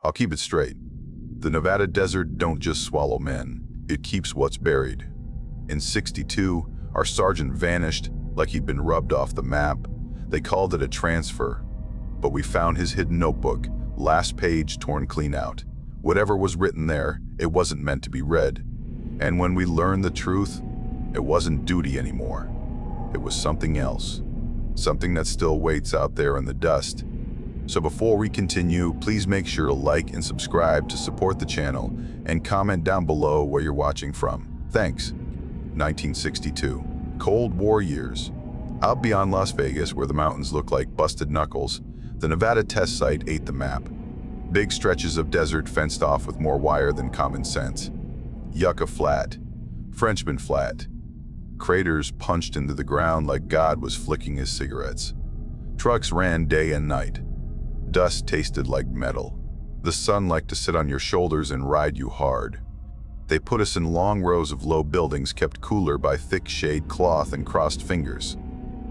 I'll keep it straight. The Nevada desert don't just swallow men, it keeps what's buried. In '62, our sergeant vanished like he'd been rubbed off the map. They called it a transfer. But we found his hidden notebook, last page torn clean out. Whatever was written there, it wasn't meant to be read. And when we learned the truth, it wasn't duty anymore. It was something else. Something that still waits out there in the dust. So before we continue, please make sure to like and subscribe to support the channel and comment down below where you're watching from. Thanks. 1962. Cold War years. Out beyond Las Vegas, where the mountains look like busted knuckles, the Nevada test site ate the map. Big stretches of desert fenced off with more wire than common sense. Yucca Flat, Frenchman Flat. Craters punched into the ground like God was flicking his cigarettes. Trucks ran day and night. Dust tasted like metal. The sun liked to sit on your shoulders and ride you hard. They put us in long rows of low buildings kept cooler by thick shade cloth and crossed fingers.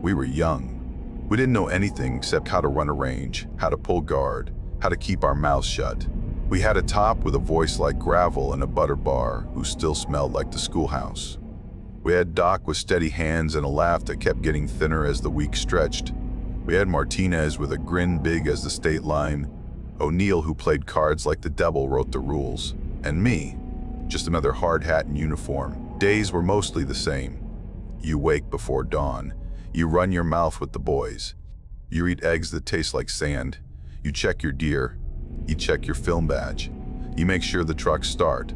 We were young. We didn't know anything except how to run a range, how to pull guard, how to keep our mouths shut. We had a top with a voice like gravel and a butter bar who still smelled like the schoolhouse. We had Doc with steady hands and a laugh that kept getting thinner as the week stretched. We had Martinez with a grin big as the state line. O'Neill, who played cards like the devil, wrote the rules. And me, just another hard hat and uniform. Days were mostly the same. You wake before dawn. You run your mouth with the boys. You eat eggs that taste like sand. You check your deer. You check your film badge. You make sure the trucks start.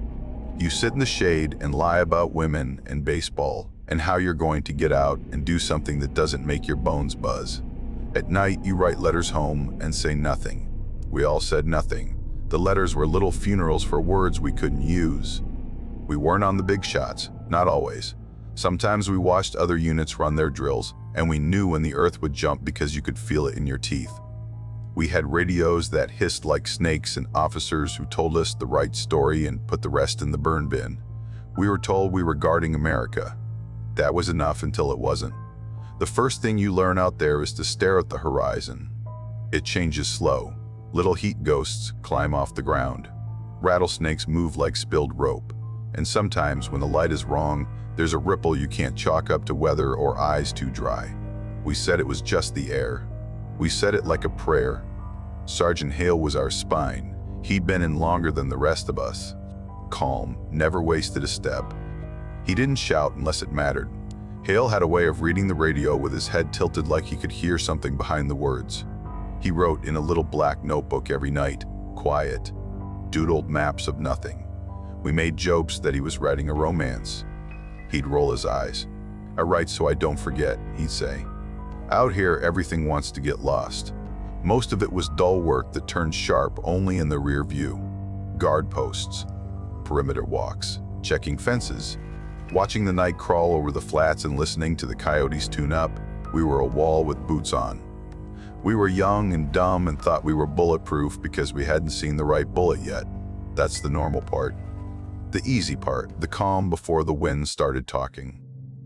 You sit in the shade and lie about women and baseball and how you're going to get out and do something that doesn't make your bones buzz. At night, you write letters home and say nothing. We all said nothing. The letters were little funerals for words we couldn't use. We weren't on the big shots, not always. Sometimes we watched other units run their drills, and we knew when the earth would jump because you could feel it in your teeth. We had radios that hissed like snakes and officers who told us the right story and put the rest in the burn bin. We were told we were guarding America. That was enough until it wasn't. The first thing you learn out there is to stare at the horizon. It changes slow. Little heat ghosts climb off the ground. Rattlesnakes move like spilled rope. And sometimes when the light is wrong, there's a ripple you can't chalk up to weather or eyes too dry. We said it was just the air. We said it like a prayer. Sergeant Hale was our spine. He'd been in longer than the rest of us. Calm, never wasted a step. He didn't shout unless it mattered. Hale had a way of reading the radio with his head tilted like he could hear something behind the words. He wrote in a little black notebook every night, quiet, doodled maps of nothing. We made jokes that he was writing a romance. He'd roll his eyes. "I write so I don't forget," he'd say. Out here, everything wants to get lost. Most of it was dull work that turned sharp only in the rear view. Guard posts, perimeter walks, checking fences, watching the night crawl over the flats and listening to the coyotes tune up. We were a wall with boots on. We were young and dumb and thought we were bulletproof because we hadn't seen the right bullet yet. That's the normal part. The easy part, the calm before the wind started talking.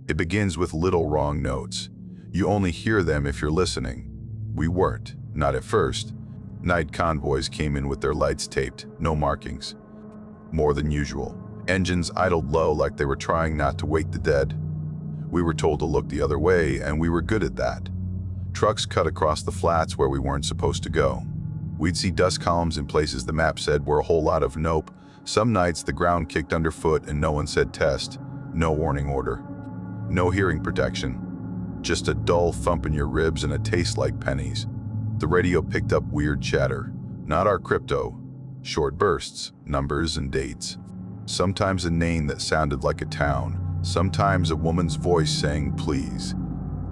It begins with little wrong notes. You only hear them if you're listening. We weren't, not at first. Night convoys came in with their lights taped, no markings. More than usual. Engines idled low like they were trying not to wake the dead. We were told to look the other way, and we were good at that. Trucks cut across the flats where we weren't supposed to go. We'd see dust columns in places the map said were a whole lot of nope. Some nights the ground kicked underfoot and no one said test. No warning order. No hearing protection. Just a dull thump in your ribs and a taste like pennies. The radio picked up weird chatter. Not our crypto. Short bursts, numbers and dates. Sometimes a name that sounded like a town. Sometimes a woman's voice saying please.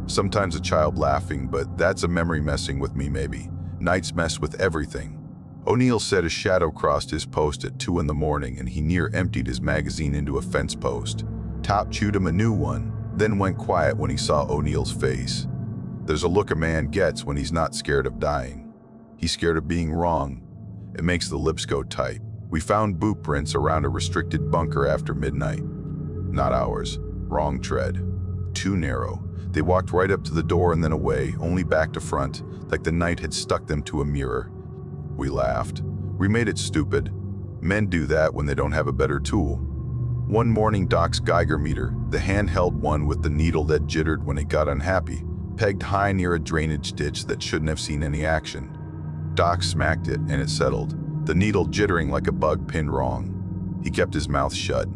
Sometimes a child laughing, but that's a memory messing with me maybe. Nights mess with everything. O'Neill said a shadow crossed his post at 2 in the morning and he near emptied his magazine into a fence post. Top chewed him a new one, then went quiet when he saw O'Neill's face. There's a look a man gets when he's not scared of dying. He's scared of being wrong. It makes the lips go tight. We found boot prints around a restricted bunker after midnight. Not ours. Wrong tread. Too narrow. They walked right up to the door and then away, only back to front, like the night had stuck them to a mirror. We laughed. We made it stupid. Men do that when they don't have a better tool. One morning, Doc's Geiger meter, the handheld one with the needle that jittered when it got unhappy, pegged high near a drainage ditch that shouldn't have seen any action. Doc smacked it and it settled, the needle jittering like a bug pinned wrong. He kept his mouth shut.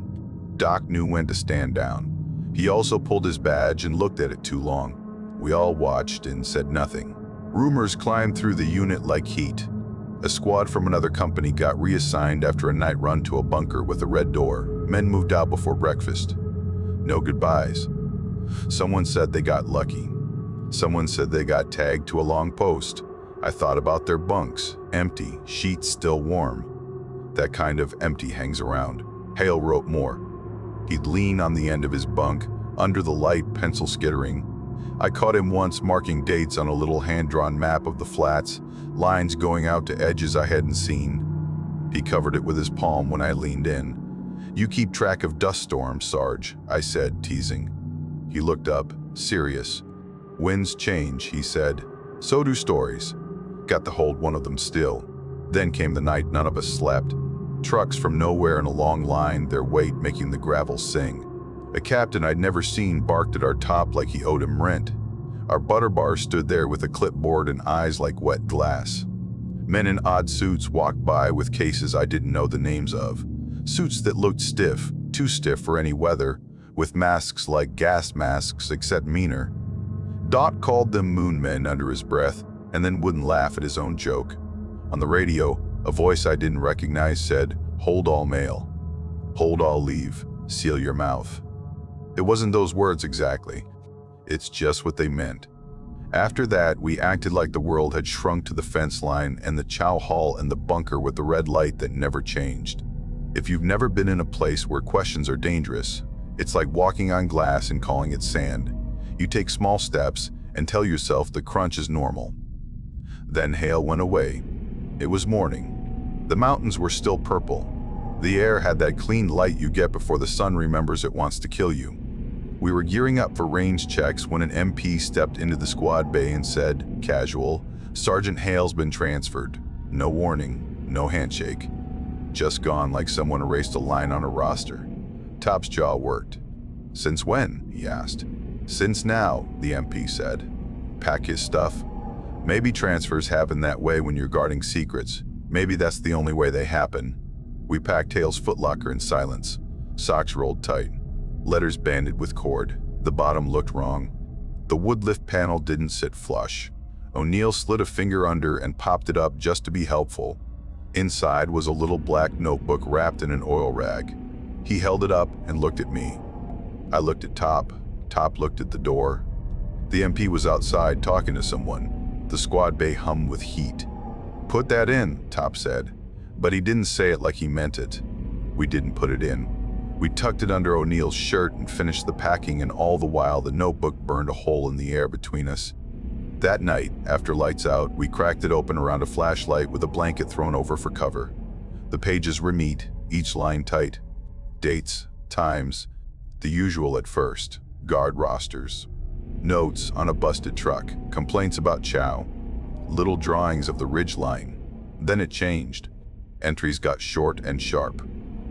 Doc knew when to stand down. He also pulled his badge and looked at it too long. We all watched and said nothing. Rumors climbed through the unit like heat. A squad from another company got reassigned after a night run to a bunker with a red door. Men moved out before breakfast. No goodbyes. Someone said they got lucky. Someone said they got tagged to a long post. I thought about their bunks, empty, sheets still warm. That kind of empty hangs around. Hale wrote more. He'd lean on the end of his bunk, under the light, pencil skittering. I caught him once marking dates on a little hand-drawn map of the flats, lines going out to edges I hadn't seen. He covered it with his palm when I leaned in. "You keep track of dust storms, Sarge," I said, teasing. He looked up, serious. "Winds change," he said. "So do stories." Got to hold one of them still. Then came the night none of us slept. Trucks from nowhere in a long line, their weight making the gravel sing. A captain I'd never seen barked at our top like he owed him rent. Our butter bar stood there with a clipboard and eyes like wet glass. Men in odd suits walked by with cases I didn't know the names of. Suits that looked stiff, too stiff for any weather, with masks like gas masks except meaner. Doc called them moon men under his breath and then wouldn't laugh at his own joke. On the radio, a voice I didn't recognize said, "Hold all mail. Hold all leave. Seal your mouth." It wasn't those words exactly. It's just what they meant. After that, we acted like the world had shrunk to the fence line and the chow hall and the bunker with the red light that never changed. If you've never been in a place where questions are dangerous, it's like walking on glass and calling it sand. You take small steps and tell yourself the crunch is normal. Then Hale went away. It was morning. The mountains were still purple. The air had that clean light you get before the sun remembers it wants to kill you. We were gearing up for range checks when an MP stepped into the squad bay and said, casual, "Sergeant Hale's been transferred." No warning, no handshake. Just gone like someone erased a line on a roster. Top's jaw worked. "Since when?" he asked. "Since now," the MP said. Pack his stuff. Maybe transfers happen that way when you're guarding secrets. Maybe that's the only way they happen. We packed Hale's footlocker in silence. Socks rolled tight. Letters banded with cord. The bottom looked wrong. The woodlift panel didn't sit flush. O'Neill slid a finger under and popped it up just to be helpful. Inside was a little black notebook wrapped in an oil rag. He held it up and looked at me. I looked at Top. Top looked at the door. The MP was outside talking to someone. The squad bay hummed with heat. "Put that in," Top said. But he didn't say it like he meant it. We didn't put it in. We tucked it under O'Neill's shirt and finished the packing, and all the while the notebook burned a hole in the air between us. That night, after lights out, we cracked it open around a flashlight with a blanket thrown over for cover. The pages were neat, each line tight. Dates, times, the usual at first, guard rosters. Notes on a busted truck, complaints about chow, little drawings of the ridge line. Then it changed. Entries got short and sharp.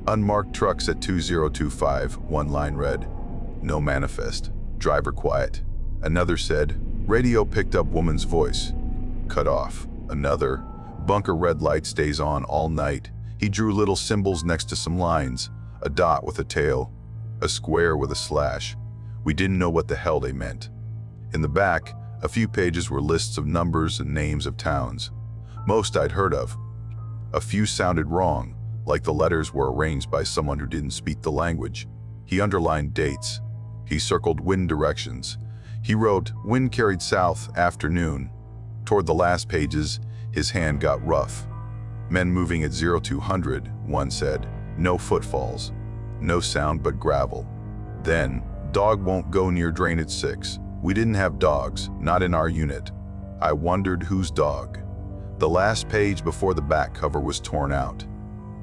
Unmarked trucks at 2025, one line read, "No manifest, driver quiet." Another said, "Radio picked up woman's voice." Cut off. Another, "Bunker red light stays on all night." He drew little symbols next to some lines, a dot with a tail, a square with a slash. We didn't know what the hell they meant. In the back, a few pages were lists of numbers and names of towns. Most I'd heard of. A few sounded wrong, like the letters were arranged by someone who didn't speak the language. He underlined dates. He circled wind directions. He wrote, "Wind carried south, afternoon." Toward the last pages, his hand got rough. "Men moving at 0200, one said. "No footfalls. No sound but gravel." Then, "Dog won't go near drain at 6. We didn't have dogs, not in our unit. I wondered whose dog. The last page before the back cover was torn out.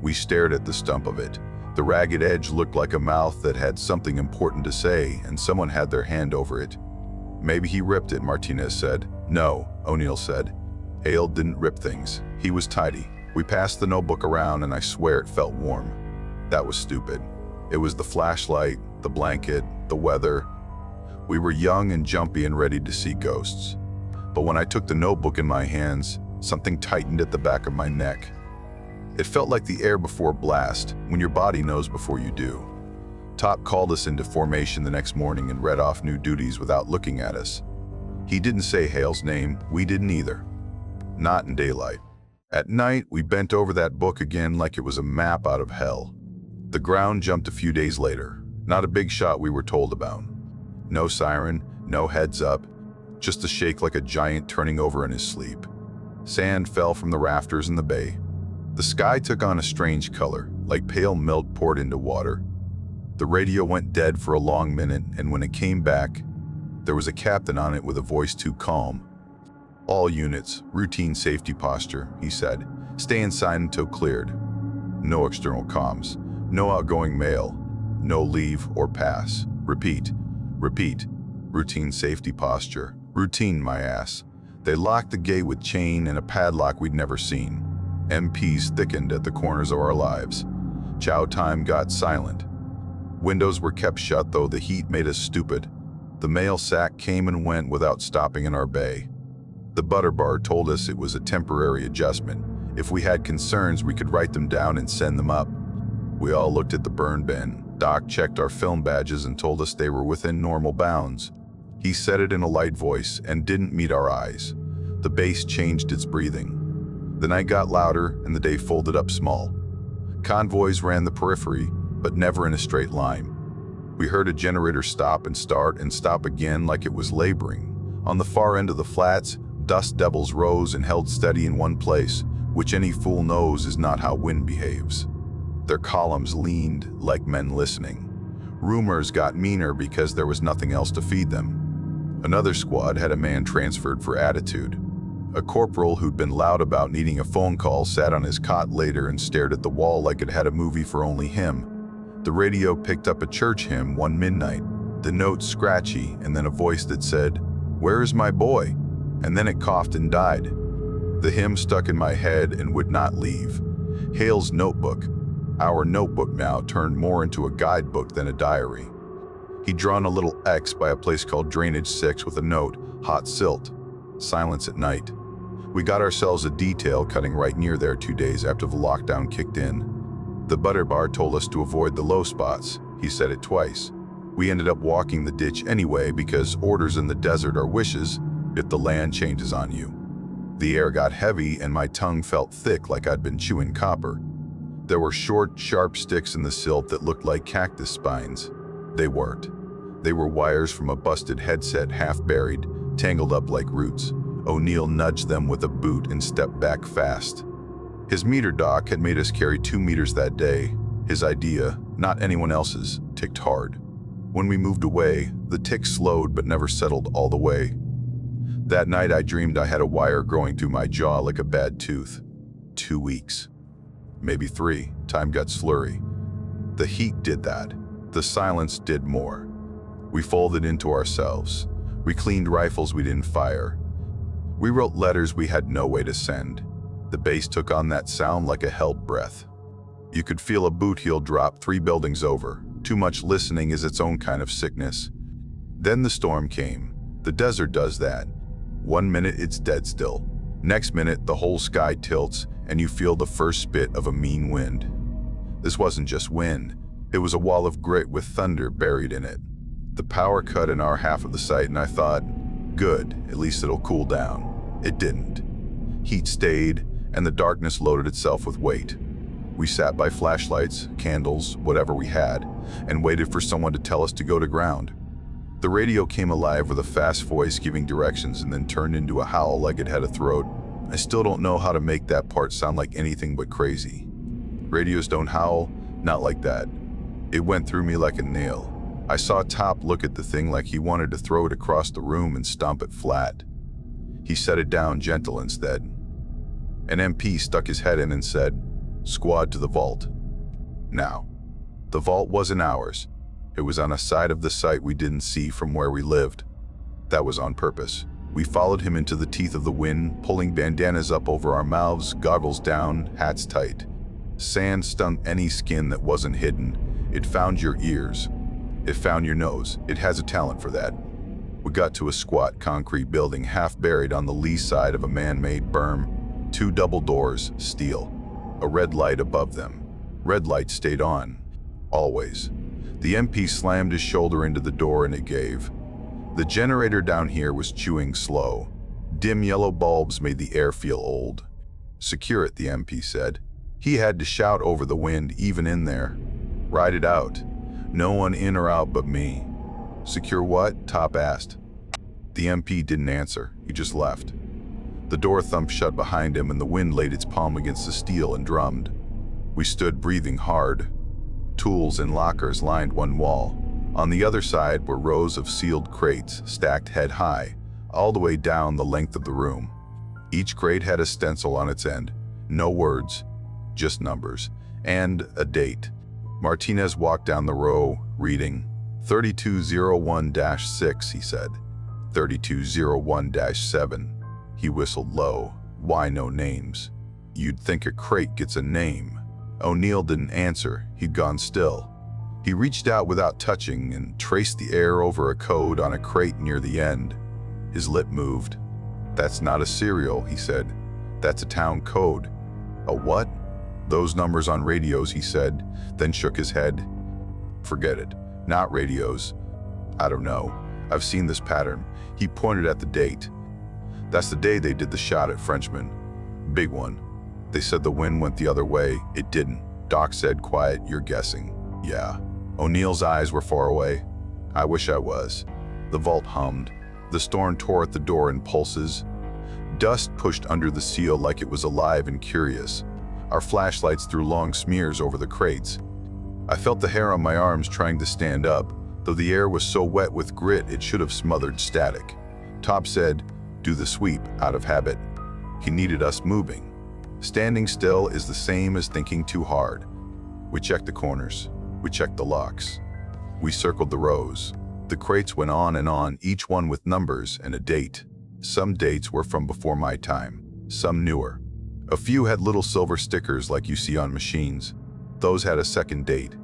We stared at the stump of it. The ragged edge looked like a mouth that had something important to say, and someone had their hand over it. "Maybe he ripped it," Martinez said. "No," O'Neill said. "Hale didn't rip things. He was tidy." We passed the notebook around and I swear it felt warm. That was stupid. It was the flashlight, the blanket, the weather. We were young and jumpy and ready to see ghosts. But when I took the notebook in my hands, something tightened at the back of my neck. It felt like the air before blast, when your body knows before you do. Top called us into formation the next morning and read off new duties without looking at us. He didn't say Hale's name, we didn't either. Not in daylight. At night, we bent over that book again like it was a map out of hell. The ground jumped a few days later. Not a big shot we were told about. No siren, no heads up, just a shake like a giant turning over in his sleep. Sand fell from the rafters in the bay. The sky took on a strange color, like pale milk poured into water. The radio went dead for a long minute, and when it came back, there was a captain on it with a voice too calm. "All units, routine safety posture," he said. "Stay inside until cleared. No external comms, no outgoing mail, no leave or pass. Repeat, repeat, routine safety posture. Routine, my ass." They locked the gate with chain and a padlock we'd never seen. MPs thickened at the corners of our lives. Chow time got silent. Windows were kept shut, though the heat made us stupid. The mail sack came and went without stopping in our bay. The butter bar told us it was a temporary adjustment. If we had concerns, we could write them down and send them up. We all looked at the burn bin. Doc checked our film badges and told us they were within normal bounds. He said it in a light voice and didn't meet our eyes. The bass changed its breathing. The night got louder and the day folded up small. Convoys ran the periphery, but never in a straight line. We heard a generator stop and stop again like it was laboring. On the far end of the flats, dust devils rose and held steady in one place, which any fool knows is not how wind behaves. Their columns leaned like men listening. Rumors got meaner because there was nothing else to feed them. Another squad had a man transferred for attitude. A corporal who'd been loud about needing a phone call sat on his cot later and stared at the wall like it had a movie for only him. The radio picked up a church hymn one midnight, the notes scratchy, and then a voice that said, "Where is my boy?" And then it coughed and died. The hymn stuck in my head and would not leave. Hale's notebook, our notebook now, turned more into a guidebook than a diary. He'd drawn a little X by a place called Drainage 6 with a note, "Hot silt, silence at night." We got ourselves a detail cutting right near there 2 days after the lockdown kicked in. The butter bar told us to avoid the low spots. He said it twice. We ended up walking the ditch anyway because orders in the desert are wishes if the land changes on you. The air got heavy and my tongue felt thick like I'd been chewing copper. There were short, sharp sticks in the silt that looked like cactus spines. They weren't. They were wires from a busted headset, half buried, tangled up like roots. O'Neill nudged them with a boot and stepped back fast. His meter doc had made us carry 2 meters that day. His idea, not anyone else's, ticked hard. When we moved away, the tick slowed but never settled all the way. That night I dreamed I had a wire growing through my jaw like a bad tooth. 2 weeks. Maybe 3. Time got slurry. The heat did that. The silence did more. We folded into ourselves. We cleaned rifles we didn't fire. We wrote letters we had no way to send. The bass took on that sound like a held breath. You could feel a boot heel drop 3 buildings over. Too much listening is its own kind of sickness. Then the storm came. The desert does that. 1 minute it's dead still. Next minute the whole sky tilts and you feel the first spit of a mean wind. This wasn't just wind. It was a wall of grit with thunder buried in it. The power cut in our half of the site and I thought, good, at least it'll cool down. It didn't. Heat stayed and the darkness loaded itself with weight. We sat by flashlights, candles, whatever we had, and waited for someone to tell us to go to ground. The radio came alive with a fast voice giving directions and then turned into a howl like it had a throat. I still don't know how to make that part sound like anything but crazy. Radios don't howl, not like that. It went through me like a nail. I saw Top look at the thing like he wanted to throw it across the room and stomp it flat. He set it down gentle instead. An MP stuck his head in and said, "Squad to the vault." Now, the vault wasn't ours. It was on a side of the site we didn't see from where we lived. That was on purpose. We followed him into the teeth of the wind, pulling bandanas up over our mouths, goggles down, hats tight. Sand stung any skin that wasn't hidden. It found your ears. It found your nose. It has a talent for that. We got to a squat concrete building half buried on the lee side of a man-made berm. 2 double doors, steel. A red light above them. Red light stayed on. Always. The MP slammed his shoulder into the door and it gave. The generator down here was chewing slow. Dim yellow bulbs made the air feel old. Secure it, the MP said. He had to shout over the wind even in there. Ride it out. No one in or out but me. Secure what? Top asked. The MP didn't answer. He just left. The door thumped shut behind him and the wind laid its palm against the steel and drummed. We stood breathing hard. Tools and lockers lined one wall. On the other side were rows of sealed crates stacked head high, all the way down the length of the room. Each crate had a stencil on its end. No words, just numbers, and a date. Martinez walked down the row, reading. 3201-6, he said. 3201-7. He whistled low. Why no names? You'd think a crate gets a name. O'Neill didn't answer. He'd gone still. He reached out without touching and traced the air over a code on a crate near the end. His lip moved. That's not a serial, he said. That's a town code. A what? Those numbers on radios, he said, then shook his head. Forget it. Not radios. I don't know. I've seen this pattern. He pointed at the date. That's the day they did the shot at Frenchman. Big one. They said the wind went the other way. It didn't. Doc said, quiet, you're guessing. Yeah. O'Neill's eyes were far away. I wish I was. The vault hummed. The storm tore at the door in pulses. Dust pushed under the seal like it was alive and curious. Our flashlights threw long smears over the crates. I felt the hair on my arms trying to stand up, though the air was so wet with grit it should have smothered static. Top said, do the sweep, out of habit. He needed us moving. Standing still is the same as thinking too hard. We checked the corners. We checked the locks. We circled the rows. The crates went on, each one with numbers and a date. Some dates were from before my time, some newer. A few had little silver stickers like you see on machines. Those had a second date,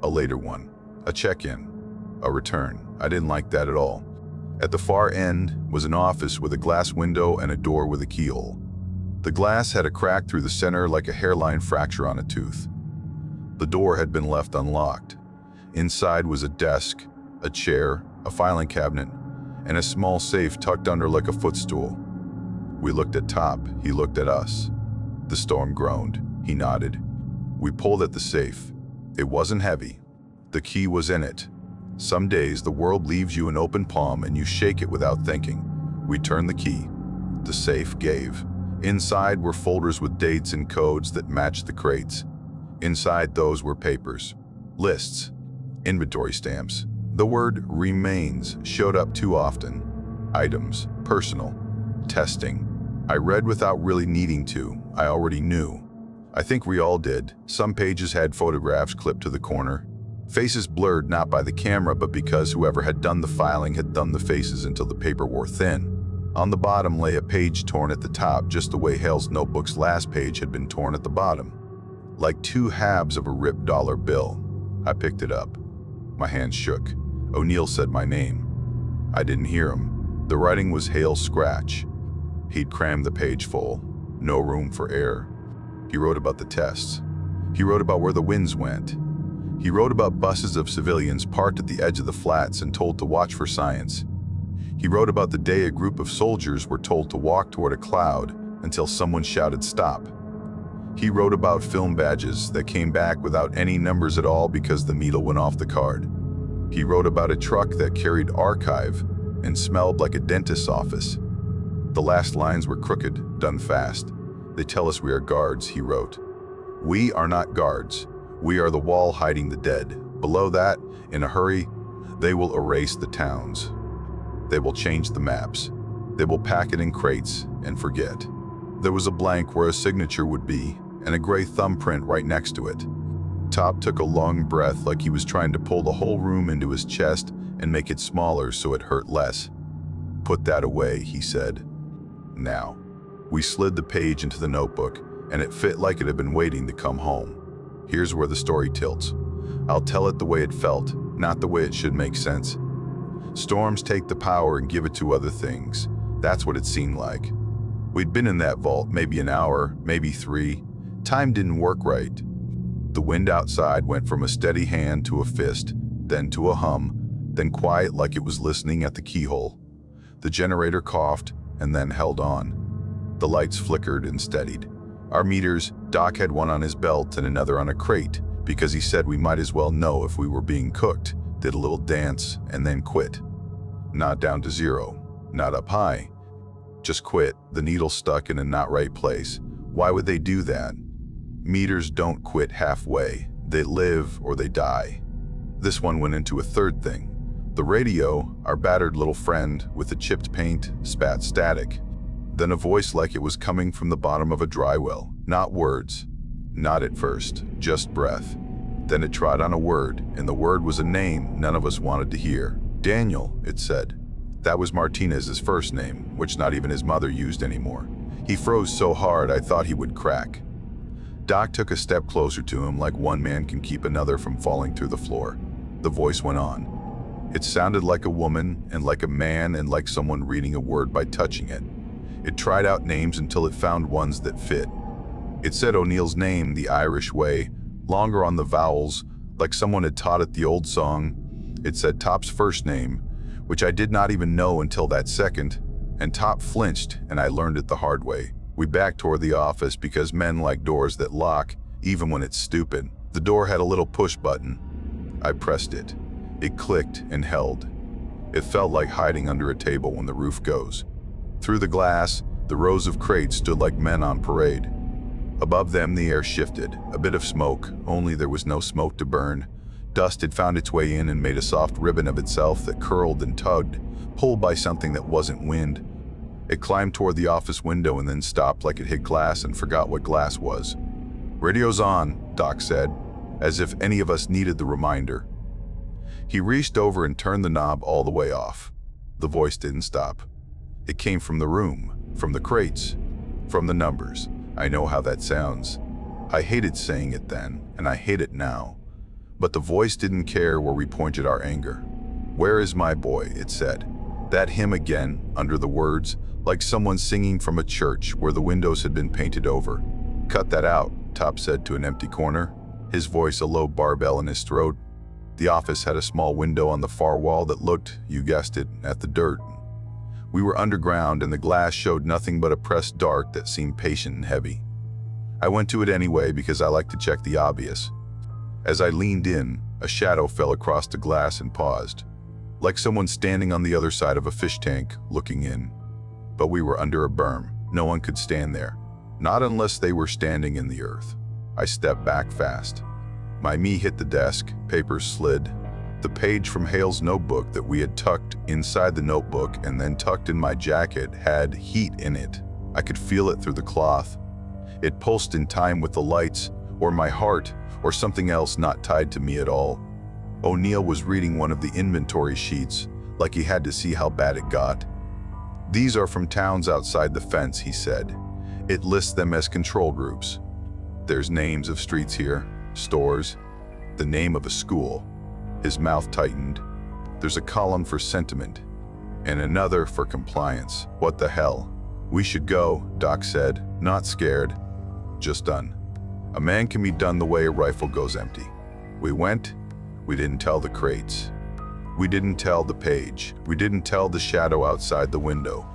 a later one, a check-in, a return. I didn't like that at all. At the far end was an office with a glass window and a door with a keyhole. The glass had a crack through the center like a hairline fracture on a tooth. The door had been left unlocked. Inside was a desk, a chair, a filing cabinet, and a small safe tucked under like a footstool. We looked at Top. He looked at us. The storm groaned. He nodded. We pulled at the safe. It wasn't heavy. The key was in it. Some days the world leaves you an open palm and you shake it without thinking. We turned the key. The safe gave. Inside were folders with dates and codes that matched the crates. Inside those were papers, lists, inventory stamps. The word remains showed up too often. Items, personal, testing. I read without really needing to. I already knew. I think we all did. Some pages had photographs clipped to the corner. Faces blurred not by the camera but because whoever had done the filing had done the faces until the paper wore thin. On the bottom lay a page torn at the top just the way Hale's notebook's last page had been torn at the bottom. Like 2 halves of a ripped dollar bill. I picked it up. My hands shook. O'Neill said my name. I didn't hear him. The writing was Hale's scratch. He'd crammed the page full. No room for error. He wrote about the tests. He wrote about where the winds went. He wrote about buses of civilians parked at the edge of the flats and told to watch for science. He wrote about the day a group of soldiers were told to walk toward a cloud until someone shouted stop. He wrote about film badges that came back without any numbers at all because the needle went off the card. He wrote about a truck that carried archive and smelled like a dentist's office. The last lines were crooked, done fast. They tell us we are guards, he wrote. We are not guards. We are the wall hiding the dead. Below that, in a hurry, they will erase the towns. They will change the maps. They will pack it in crates and forget. There was a blank where a signature would be, and a gray thumbprint right next to it. Top took a long breath like he was trying to pull the whole room into his chest and make it smaller so it hurt less. Put that away, he said. Now. We slid the page into the notebook, and it fit like it had been waiting to come home. Here's where the story tilts. I'll tell it the way it felt, not the way it should make sense. Storms take the power and give it to other things. That's what it seemed like. We'd been in that vault maybe an hour, maybe 3. Time didn't work right. The wind outside went from a steady hand to a fist, then to a hum, then quiet like it was listening at the keyhole. The generator coughed and then held on. The lights flickered and steadied. Our meters, Doc had one on his belt and another on a crate because he said we might as well know if we were being cooked, did a little dance, and then quit. Not down to 0, not up high. Just quit, the needle stuck in a not right place. Why would they do that? Meters don't quit halfway. They live or they die. This one went into a third thing. The radio, our battered little friend with the chipped paint, spat static. Then a voice like it was coming from the bottom of a dry well. Not words. Not at first, just breath. Then it trod on a word, and the word was a name none of us wanted to hear. Daniel, it said. That was Martinez's first name, which not even his mother used anymore. He froze so hard I thought he would crack. Doc took a step closer to him like one man can keep another from falling through the floor. The voice went on. It sounded like a woman and like a man and like someone reading a word by touching it. It tried out names until it found ones that fit. It said O'Neill's name the Irish way, longer on the vowels, like someone had taught it the old song. It said Top's first name, which I did not even know until that second, and Top flinched, and I learned it the hard way. We backed toward the office because men like doors that lock, even when it's stupid. The door had a little push button. I pressed it. It clicked and held. It felt like hiding under a table when the roof goes. Through the glass, the rows of crates stood like men on parade. Above them, the air shifted, a bit of smoke, only there was no smoke to burn. Dust had found its way in and made a soft ribbon of itself that curled and tugged, pulled by something that wasn't wind. It climbed toward the office window and then stopped like it hit glass and forgot what glass was. "Radio's on," Doc said, as if any of us needed the reminder. He reached over and turned the knob all the way off. The voice didn't stop. It came from the room, from the crates, from the numbers. I know how that sounds. I hated saying it then, and I hate it now. But the voice didn't care where we pointed our anger. "Where is my boy?" it said. That hymn again, under the words, like someone singing from a church where the windows had been painted over. "Cut that out," Top said to an empty corner, his voice a low barbell in his throat. The office had a small window on the far wall that looked, you guessed it, at the dirt. We were underground and the glass showed nothing but a pressed dark that seemed patient and heavy. I went to it anyway because I like to check the obvious. As I leaned in, a shadow fell across the glass and paused, like someone standing on the other side of a fish tank, looking in. But we were under a berm. No one could stand there, not unless they were standing in the earth. I stepped back fast. My knee hit the desk, papers slid. The page from Hale's notebook that we had tucked inside the notebook and then tucked in my jacket had heat in it. I could feel it through the cloth. It pulsed in time with the lights, or my heart, or something else not tied to me at all. O'Neill was reading one of the inventory sheets, like he had to see how bad it got. "These are from towns outside the fence," he said. "It lists them as control groups. There's names of streets here, stores, the name of a school." His mouth tightened. "There's a column for sentiment, and another for compliance. What the hell?" "We should go," Doc said, not scared, just done. A man can be done the way a rifle goes empty. We went. We didn't tell the crates. We didn't tell the page. We didn't tell the shadow outside the window.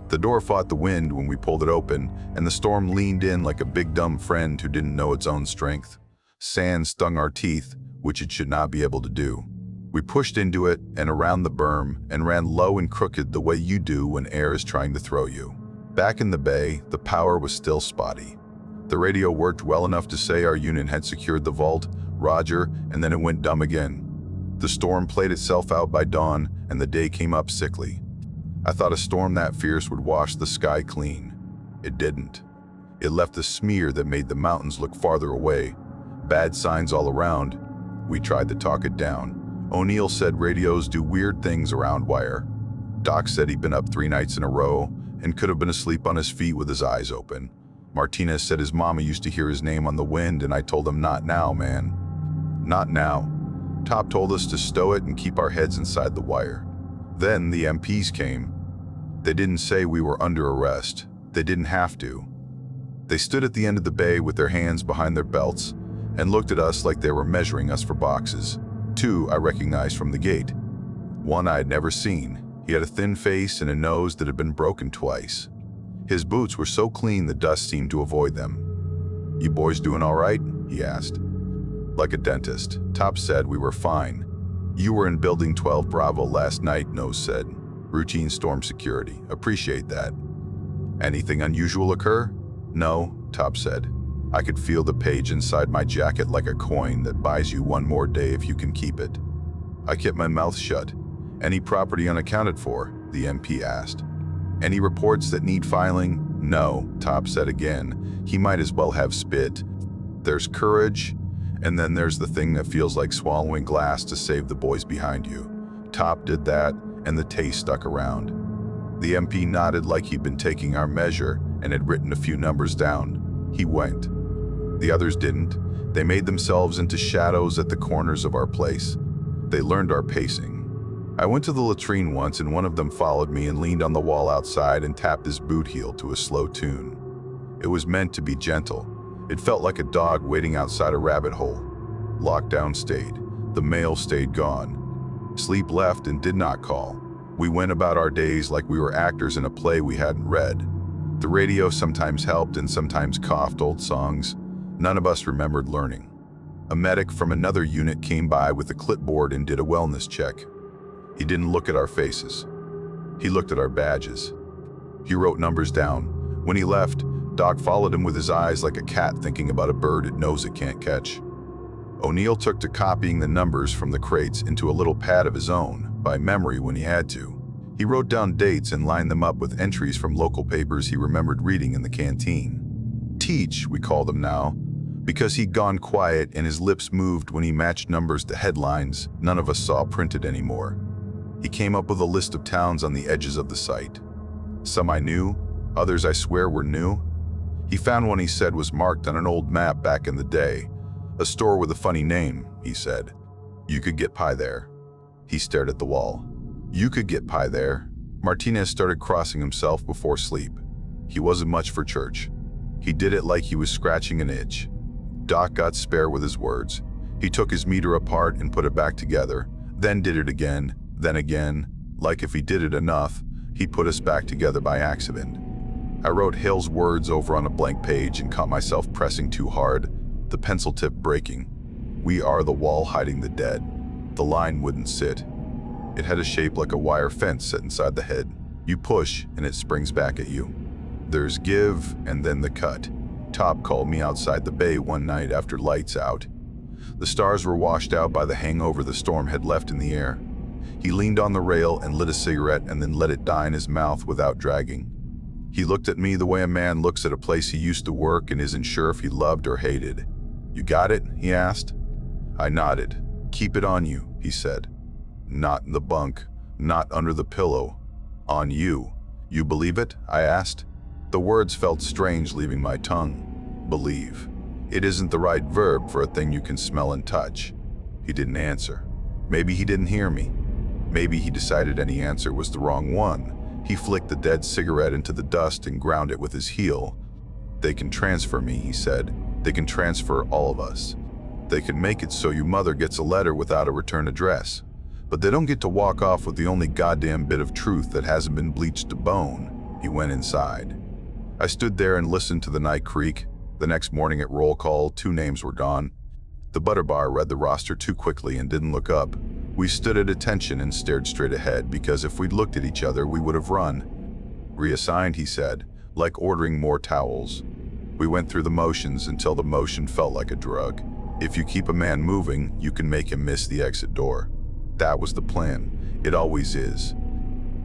The door fought the wind when we pulled it open, and the storm leaned in like a big dumb friend who didn't know its own strength. Sand stung our teeth, which it should not be able to do. We pushed into it and around the berm and ran low and crooked the way you do when air is trying to throw you. Back in the bay, the power was still spotty. The radio worked well enough to say our unit had secured the vault, Roger, and then it went dumb again. The storm played itself out by dawn, and the day came up sickly. I thought a storm that fierce would wash the sky clean. It didn't. It left a smear that made the mountains look farther away. Bad signs all around. We tried to talk it down. O'Neill said radios do weird things around wire. Doc said he'd been up 3 nights in a row and could have been asleep on his feet with his eyes open. Martinez said his mama used to hear his name on the wind, and I told him, not now, man. Not now. Top told us to stow it and keep our heads inside the wire. Then the MPs came. They didn't say we were under arrest. They didn't have to. They stood at the end of the bay with their hands behind their belts and looked at us like they were measuring us for boxes. 2 I recognized from the gate. 1 I had never seen. He had a thin face and a nose that had been broken twice. His boots were so clean the dust seemed to avoid them. "You boys doing all right?" he asked. Like a dentist, Top said we were fine. "You were in Building 12 Bravo last night," Nose said. "Routine storm security. Appreciate that." "Anything unusual occur?" "No," Top said. "I could feel the page inside my jacket like a coin that buys you 1 more day if you can keep it." I kept my mouth shut. "Any property unaccounted for?" the MP asked. "Any reports that need filing?" "No," Top said again. He might as well have spit. "There's courage, and then there's the thing that feels like swallowing glass to save the boys behind you." Top did that, and the taste stuck around. The MP nodded like he'd been taking our measure and had written a few numbers down. He went. The others didn't. They made themselves into shadows at the corners of our place. They learned our pacing. I went to the latrine once, and one of them followed me and leaned on the wall outside and tapped his boot heel to a slow tune. It was meant to be gentle. It felt like a dog waiting outside a rabbit hole. Lockdown stayed. The mail stayed gone. Sleep left and did not call. We went about our days like we were actors in a play we hadn't read. The radio sometimes helped and sometimes coughed old songs. None of us remembered learning. A medic from another unit came by with a clipboard and did a wellness check. He didn't look at our faces. He looked at our badges. He wrote numbers down. When he left, Doc followed him with his eyes like a cat thinking about a bird it knows it can't catch. O'Neill took to copying the numbers from the crates into a little pad of his own, by memory when he had to. He wrote down dates and lined them up with entries from local papers he remembered reading in the canteen. Teach, we called him now, because he'd gone quiet and his lips moved when he matched numbers to headlines none of us saw printed anymore. He came up with a list of towns on the edges of the site. Some I knew, others I swear were new. He found one he said was marked on an old map back in the day. A store with a funny name, he said. You could get pie there. He stared at the wall. You could get pie there. Martinez started crossing himself before sleep. He wasn't much for church. He did it like he was scratching an itch. Doc got spare with his words. He took his meter apart and put it back together, then did it again, then again. Like if he did it enough, he put us back together by accident. I wrote Hill's words over on a blank page and caught myself pressing too hard, the pencil tip breaking. We are the wall hiding the dead. The line wouldn't sit. It had a shape like a wire fence set inside the head. You push and it springs back at you. There's give and then the cut. Top called me outside the bay one night after lights out. The stars were washed out by the hangover the storm had left in the air. He leaned on the rail and lit a cigarette and then let it die in his mouth without dragging. He looked at me the way a man looks at a place he used to work and isn't sure if he loved or hated. You got it? He asked. I nodded. Keep it on you, he said. Not in the bunk, not under the pillow. On you. You believe it? I asked. The words felt strange leaving my tongue. Believe. It isn't the right verb for a thing you can smell and touch. He didn't answer. Maybe he didn't hear me. Maybe he decided any answer was the wrong one. He flicked the dead cigarette into the dust and ground it with his heel. They can transfer me, he said. They can transfer all of us. They can make it so your mother gets a letter without a return address. But they don't get to walk off with the only goddamn bit of truth that hasn't been bleached to bone. He went inside. I stood there and listened to the night creak. The next morning at roll call, 2 names were gone. The butter bar read the roster too quickly and didn't look up. We stood at attention and stared straight ahead because if we'd looked at each other, we would have run. Reassigned, he said, like ordering more towels. We went through the motions until the motion felt like a drug. If you keep a man moving, you can make him miss the exit door. That was the plan. It always is.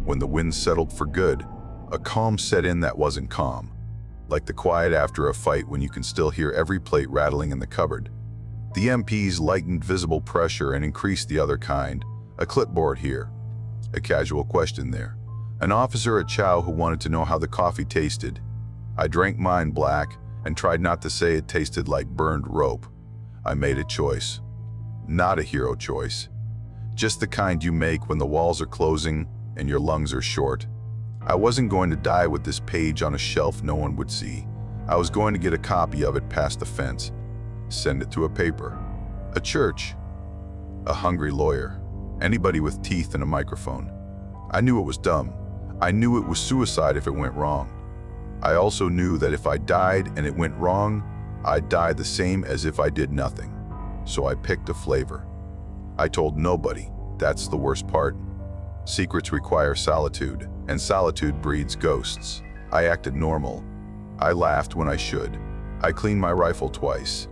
When the wind settled for good, a calm set in that wasn't calm. Like the quiet after a fight when you can still hear every plate rattling in the cupboard. The MPs lightened visible pressure and increased the other kind. A clipboard here. A casual question there. An officer at Chow who wanted to know how the coffee tasted. I drank mine black and tried not to say it tasted like burned rope. I made a choice. Not a hero choice. Just the kind you make when the walls are closing and your lungs are short. I wasn't going to die with this page on a shelf no one would see. I was going to get a copy of it past the fence, send it to a paper, a church, a hungry lawyer, anybody with teeth and a microphone. I knew it was dumb. I knew it was suicide if it went wrong. I also knew that if I died and it went wrong, I'd die the same as if I did nothing. So I picked a flavor. I told nobody. That's the worst part. Secrets require solitude, and solitude breeds ghosts. I acted normal. I laughed when I should. I cleaned my rifle twice.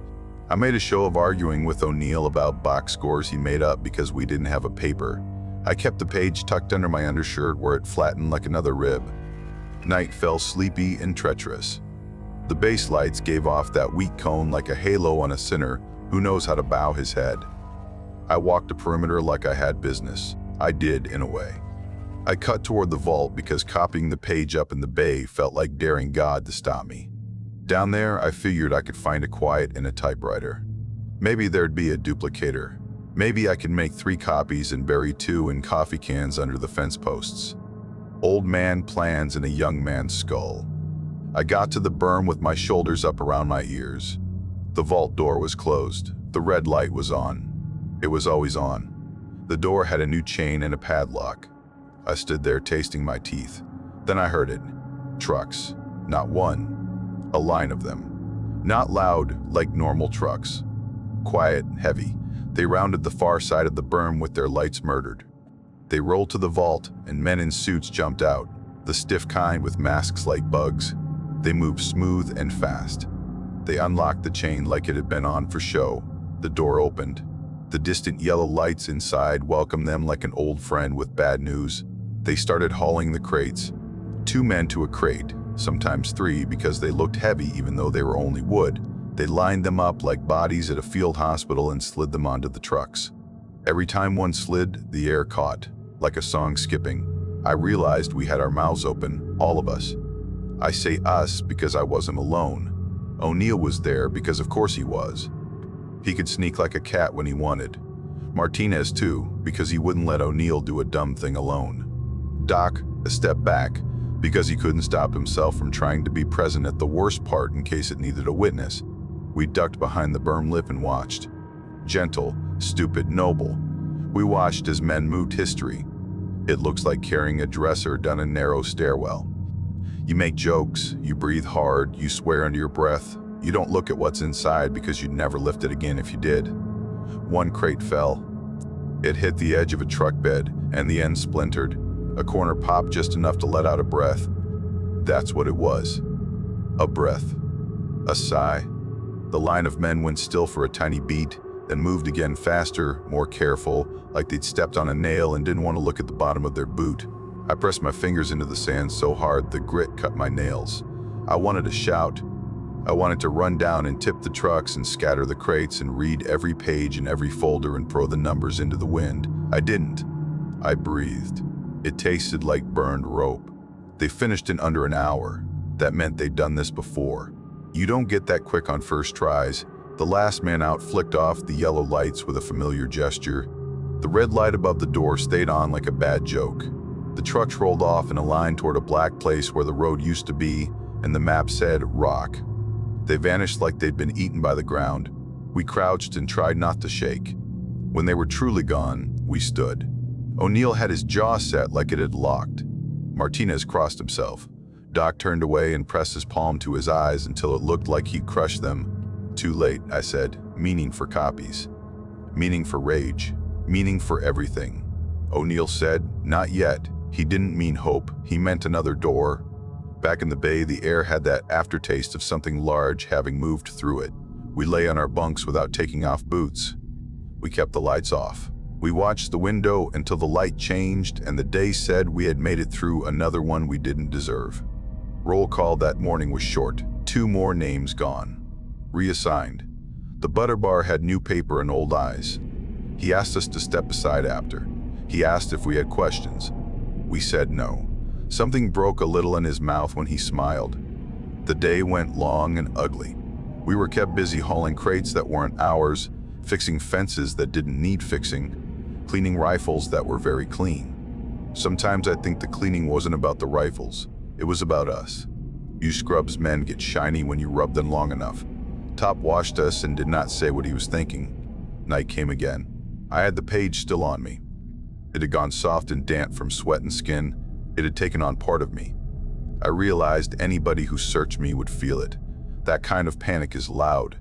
I made a show of arguing with O'Neill about box scores he made up because we didn't have a paper. I kept the page tucked under my undershirt where it flattened like another rib. Night fell sleepy and treacherous. The base lights gave off that weak cone like a halo on a sinner who knows how to bow his head. I walked the perimeter like I had business. I did, in a way. I cut toward the vault because copying the page up in the bay felt like daring God to stop me. Down there, I figured I could find a quiet and a typewriter. Maybe there'd be a duplicator. Maybe I could make 3 copies and bury 2 in coffee cans under the fence posts. Old man plans in a young man's skull. I got to the berm with my shoulders up around my ears. The vault door was closed. The red light was on. It was always on. The door had a new chain and a padlock. I stood there tasting my teeth. Then I heard it. Trucks. Not one. A line of them. Not loud like normal trucks. Quiet, heavy. They rounded the far side of the berm with their lights murdered. They rolled to the vault, and men in suits jumped out, the stiff kind with masks like bugs. They moved smooth and fast. They unlocked the chain like it had been on for show. The door opened. The distant yellow lights inside welcomed them like an old friend with bad news. They started hauling the crates. 2 men to a crate, sometimes 3 because they looked heavy even though they were only wood. They lined them up like bodies at a field hospital and slid them onto the trucks. Every time one slid, the air caught, like a song skipping. I realized we had our mouths open, all of us. I say us because I wasn't alone. O'Neill was there because of course he was. He could sneak like a cat when he wanted. Martinez too, because he wouldn't let O'Neill do a dumb thing alone. Doc, a step back, because he couldn't stop himself from trying to be present at the worst part in case it needed a witness. We ducked behind the berm lip and watched. Gentle, stupid, noble. We watched as men moved history. It looks like carrying a dresser down a narrow stairwell. You make jokes, you breathe hard, you swear under your breath. You don't look at what's inside because you'd never lift it again if you did. One crate fell. It hit the edge of a truck bed, and the end splintered. A corner popped just enough to let out a breath. That's what it was. A breath. A sigh. The line of men went still for a tiny beat, then moved again faster, more careful, like they'd stepped on a nail and didn't want to look at the bottom of their boot. I pressed my fingers into the sand so hard the grit cut my nails. I wanted to shout. I wanted to run down and tip the trucks and scatter the crates and read every page and every folder and throw the numbers into the wind. I didn't. I breathed. It tasted like burned rope. They finished in under an hour. That meant they'd done this before. You don't get that quick on first tries. The last man out flicked off the yellow lights with a familiar gesture. The red light above the door stayed on like a bad joke. The trucks rolled off in a line toward a black place where the road used to be, and the map said rock. They vanished like they'd been eaten by the ground. We crouched and tried not to shake. When they were truly gone, we stood. O'Neill had his jaw set like it had locked. Martinez crossed himself. Doc turned away and pressed his palm to his eyes until it looked like he'd crushed them. Too late, I said, meaning for copies. Meaning for rage. Meaning for everything. O'Neill said, not yet. He didn't mean hope. He meant another door. Back in the bay, the air had that aftertaste of something large having moved through it. We lay on our bunks without taking off boots. We kept the lights off. We watched the window until the light changed and the day said we had made it through another one we didn't deserve. Roll call that morning was short. 2 more names gone. Reassigned. The butter bar had new paper and old eyes. He asked us to step aside after. He asked if we had questions. We said no. Something broke a little in his mouth when he smiled. The day went long and ugly. We were kept busy hauling crates that weren't ours, fixing fences that didn't need fixing, cleaning rifles that were very clean. Sometimes I think the cleaning wasn't about the rifles, it was about us. You scrubs men get shiny when you rub them long enough. Top washed us and did not say what he was thinking. Night came again. I had the page still on me. It had gone soft and damp from sweat and skin. It had taken on part of me. I realized anybody who searched me would feel it. That kind of panic is loud.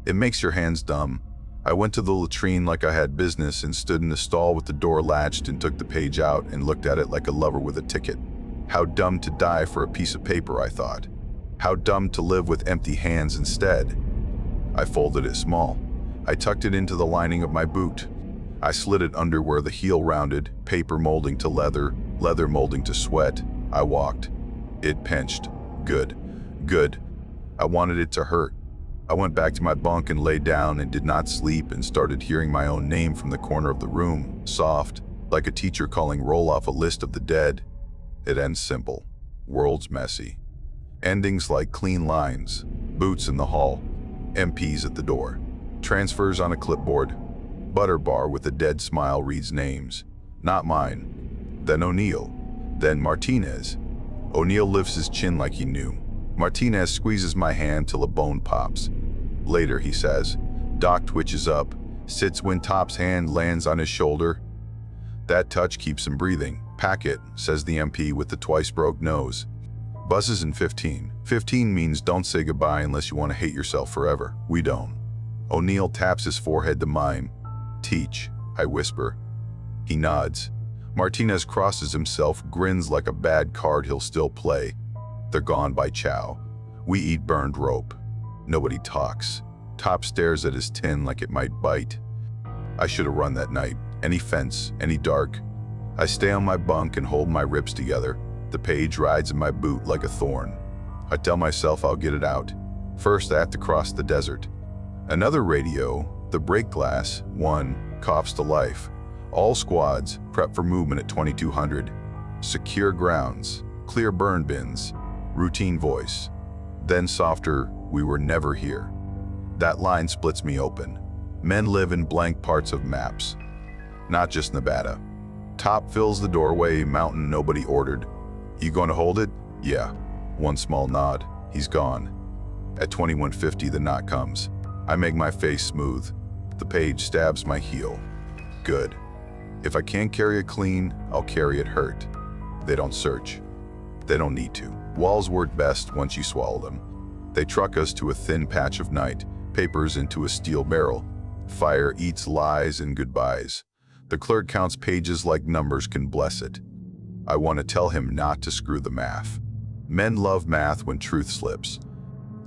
It makes your hands dumb. I went to the latrine like I had business and stood in the stall with the door latched and took the page out and looked at it like a lover with a ticket. How dumb to die for a piece of paper, I thought. How dumb to live with empty hands instead. I folded it small. I tucked it into the lining of my boot. I slid it under where the heel rounded, paper molding to leather, leather molding to sweat. I walked. It pinched. Good. Good. I wanted it to hurt. I went back to my bunk and lay down and did not sleep and started hearing my own name from the corner of the room, soft, like a teacher calling roll off a list of the dead. It ends simple. World's messy. Endings like clean lines, boots in the hall, MPs at the door, transfers on a clipboard. Butter bar with a dead smile reads names. Not mine. Then O'Neill. Then Martinez. O'Neill lifts his chin like he knew. Martinez squeezes my hand till a bone pops. Later, he says. Doc twitches up, sits when Top's hand lands on his shoulder. That touch keeps him breathing. Pack it, says the MP with the twice-broke nose. Buses in 15. 15 means don't say goodbye unless you want to hate yourself forever. We don't. O'Neill taps his forehead to mine. Teach, I whisper. He nods. Martinez crosses himself, grins like a bad card he'll still play. They're gone by chow. We eat burned rope. Nobody talks. Top stares at his tin like it might bite. I should have run that night. Any fence, any dark. I stay on my bunk and hold my ribs together. The page rides in my boot like a thorn. I tell myself I'll get it out. First, I have to cross the desert. Another radio, the break glass, 1, coughs to life. All squads, prep for movement at 2200. Secure grounds, clear burn bins, routine voice. Then softer, we were never here. That line splits me open. Men live in blank parts of maps. Not just Nevada. Top fills the doorway, mountain nobody ordered. You going to hold it? Yeah. One small nod. He's gone. At 2150, the knot comes. I make my face smooth. The page stabs my heel. Good. If I can't carry it clean, I'll carry it hurt. They don't search. They don't need to. Walls work best once you swallow them. They truck us to a thin patch of night, papers into a steel barrel. Fire eats lies and goodbyes. The clerk counts pages like numbers can bless it. I want to tell him not to screw the math. Men love math when truth slips.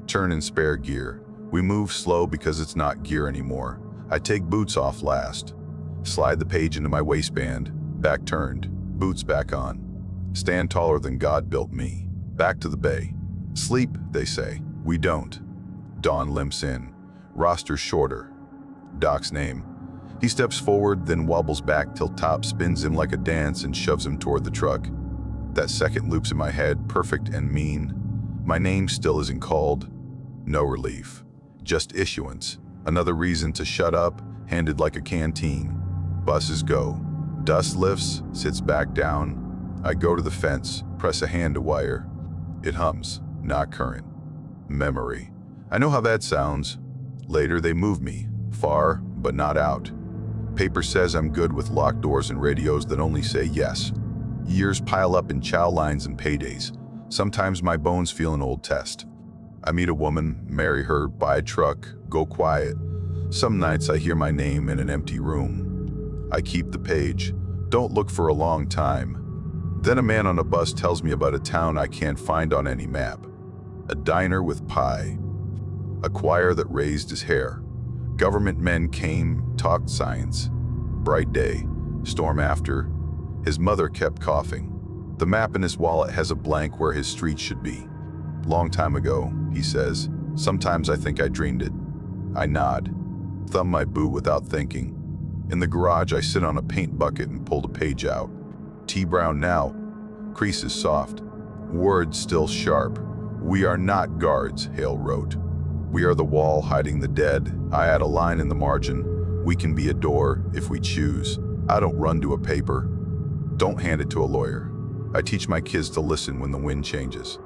Turn in spare gear. We move slow because it's not gear anymore. I take boots off last. Slide the page into my waistband. Back turned. Boots back on. Stand taller than God built me. Back to the bay. Sleep, they say. We don't. Dawn limps in. Roster shorter. Doc's name. He steps forward, then wobbles back till Top spins him like a dance and shoves him toward the truck. That second loops in my head, perfect and mean. My name still isn't called. No relief. Just issuance. Another reason to shut up, handed like a canteen. Buses go. Dust lifts, sits back down. I go to the fence, press a hand to wire. It hums, not current. Memory. I know how that sounds. Later they move me, far, but not out. Paper says I'm good with locked doors and radios that only say yes. Years pile up in chow lines and paydays. Sometimes my bones feel an old test. I meet a woman, marry her, buy a truck, go quiet. Some nights I hear my name in an empty room. I keep the page. Don't look for a long time. Then a man on a bus tells me about a town I can't find on any map. A diner with pie. A choir that raised his hair. Government men came, talked science. Bright day, storm after. His mother kept coughing. The map in his wallet has a blank where his street should be. Long time ago, he says. Sometimes I think I dreamed it. I nod. Thumb my boot without thinking. In the garage, I sit on a paint bucket and pull the page out. Tea brown now. Creases soft, words still sharp. "We are not guards," Hale wrote. "We are the wall hiding the dead." I add a line in the margin. "We can be a door if we choose." I don't run to a paper. Don't hand it to a lawyer. I teach my kids to listen when the wind changes.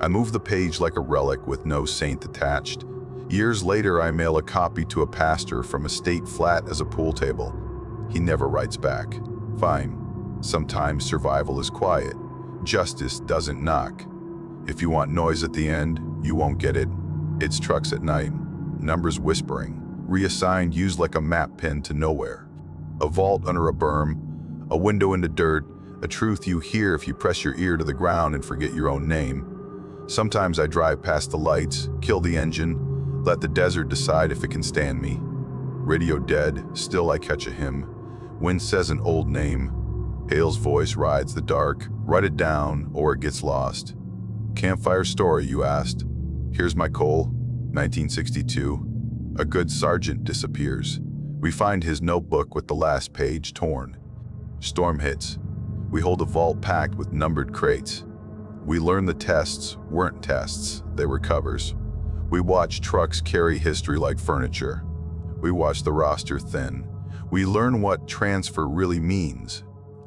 I move the page like a relic with no saint attached. Years later, I mail a copy to a pastor from a state flat as a pool table. He never writes back. Fine. Sometimes survival is quiet. Justice doesn't knock. If you want noise at the end, you won't get it. It's trucks at night, numbers whispering, reassigned, used like a map pinned to nowhere. A vault under a berm, a window into dirt, a truth you hear if you press your ear to the ground and forget your own name. Sometimes I drive past the lights, kill the engine, let the desert decide if it can stand me. Radio dead, still I catch a hymn. Wind says an old name. Hale's voice rides the dark. Write it down or it gets lost. Campfire story, you asked. Here's my coal, 1962. A good sergeant disappears. We find his notebook with the last page torn. Storm hits. We hold a vault packed with numbered crates. We learn the tests weren't tests, they were covers. We watch trucks carry history like furniture. We watch the roster thin. We learn what transfer really means.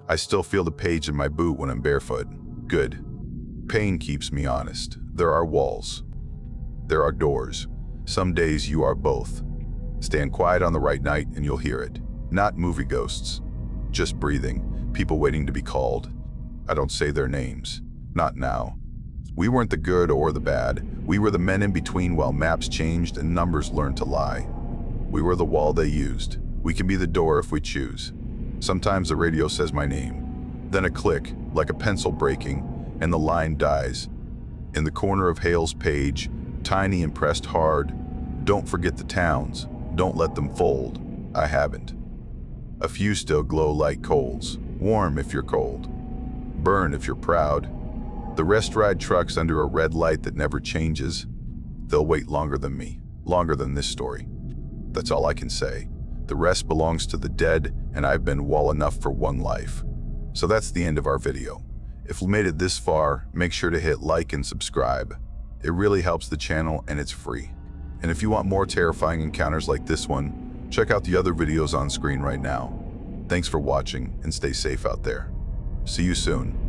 I still feel the page in my boot when I'm barefoot. Good. Pain keeps me honest. There are walls. There are doors. Some days you are both. Stand quiet on the right night and you'll hear it. Not movie ghosts. Just breathing. People waiting to be called. I don't say their names. Not now. We weren't the good or the bad. We were the men in between while maps changed and numbers learned to lie. We were the wall they used. We can be the door if we choose. Sometimes the radio says my name. Then a click, like a pencil breaking, and the line dies. In the corner of Hale's page, tiny and pressed hard, "Don't forget the towns. Don't let them fold." I haven't. A few still glow like coals. Warm if you're cold. Burn if you're proud. The rest ride trucks under a red light that never changes. They'll wait longer than me, longer than this story. That's all I can say. The rest belongs to the dead, and I've been wall enough for one life. So that's the end of our video. If you made it this far, make sure to hit like and subscribe. It really helps the channel and it's free. And if you want more terrifying encounters like this one, check out the other videos on screen right now. Thanks for watching and stay safe out there. See you soon.